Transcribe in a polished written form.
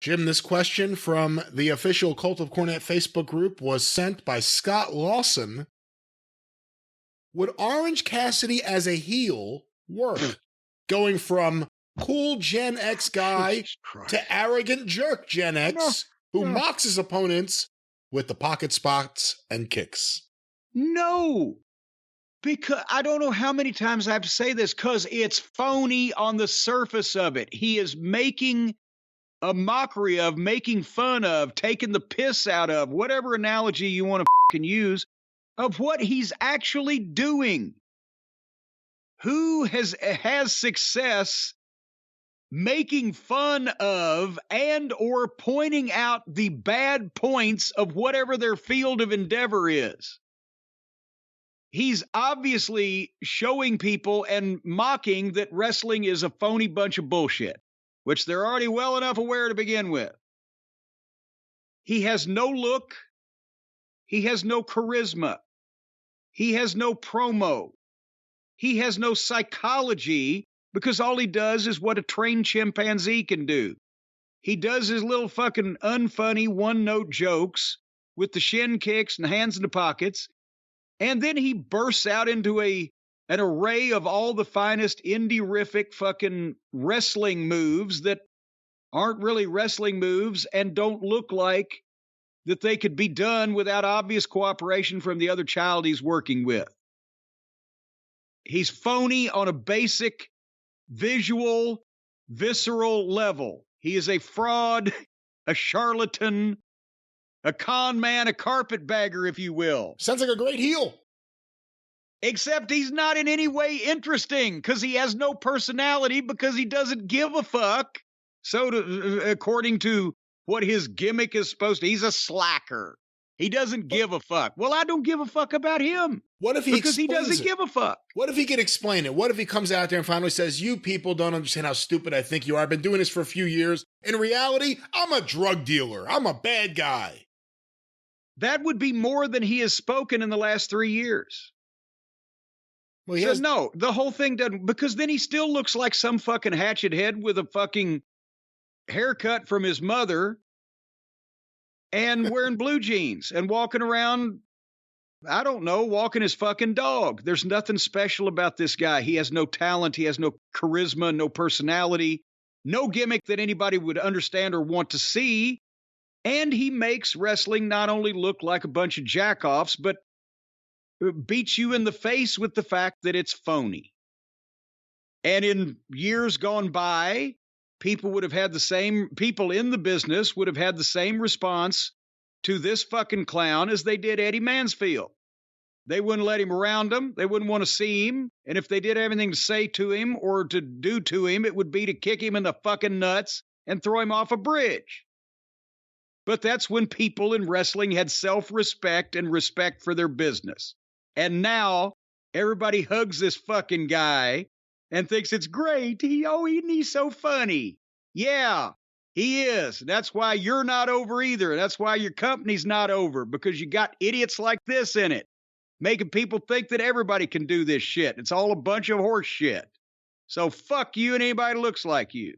Jim, this question from the official Cult of Cornette Facebook group was sent by Scott Lawson. Would Orange Cassidy as a heel work? Going from cool Gen X guy to arrogant jerk Gen X who mocks his opponents with the pocket spots and kicks. No, because I don't know how many times I have to say this, because it's phony on the surface of it. He is making a mockery of, making fun of, taking the piss out of, whatever analogy you want to fucking use, of what he's actually doing. Who has success making fun of and or pointing out the bad points of whatever their field of endeavor is? He's obviously showing people and mocking that wrestling is a phony bunch of bullshit, which they're already well enough aware to begin with. He has no look. He has no charisma. He has no promo. He has no psychology, because all he does is what a trained chimpanzee can do. He does his little fucking unfunny one-note jokes with the shin kicks and hands in the pockets, and then he bursts out into an array of all the finest indie-rific fucking wrestling moves that aren't really wrestling moves and don't look like that they could be done without obvious cooperation from the other child he's working with. He's phony on a basic, visual, visceral level. He is a fraud, a charlatan, a con man, a carpetbagger, if you will. Sounds like a great heel. Except he's not in any way interesting, because he has no personality, because he doesn't give a fuck. So, according to what his gimmick is supposed to, he's a slacker. He doesn't give a fuck. Well, I don't give a fuck about him. What if he Because he doesn't give a fuck. What if he could explain it? What if he comes out there and finally says, you people don't understand how stupid I think you are. I've been doing this for a few years. In reality, I'm a drug dealer. I'm a bad guy. That would be more than he has spoken in the last 3 years. Well, So no, the whole thing doesn't, because then he still looks like some fucking hatchet head with a fucking haircut from his mother and wearing blue jeans and walking around, I don't know, walking his fucking dog. There's nothing special about this guy. He has no talent. He has no charisma, no personality, no gimmick that anybody would understand or want to see. And he makes wrestling not only look like a bunch of jackoffs, but beats you in the face with the fact that it's phony. And in years gone by, people in the business would have had the same response to this fucking clown as they did Eddie Mansfield. They wouldn't let him around them. They wouldn't want to see him. And if they did have anything to say to him or to do to him, it would be to kick him in the fucking nuts and throw him off a bridge. But that's when people in wrestling had self-respect and respect for their business. And now everybody hugs this fucking guy and thinks it's great. He's so funny. Yeah, he is. That's why you're not over either. That's why your company's not over, because you got idiots like this in it, making people think that everybody can do this shit. It's all a bunch of horse shit. So fuck you and anybody that looks like you.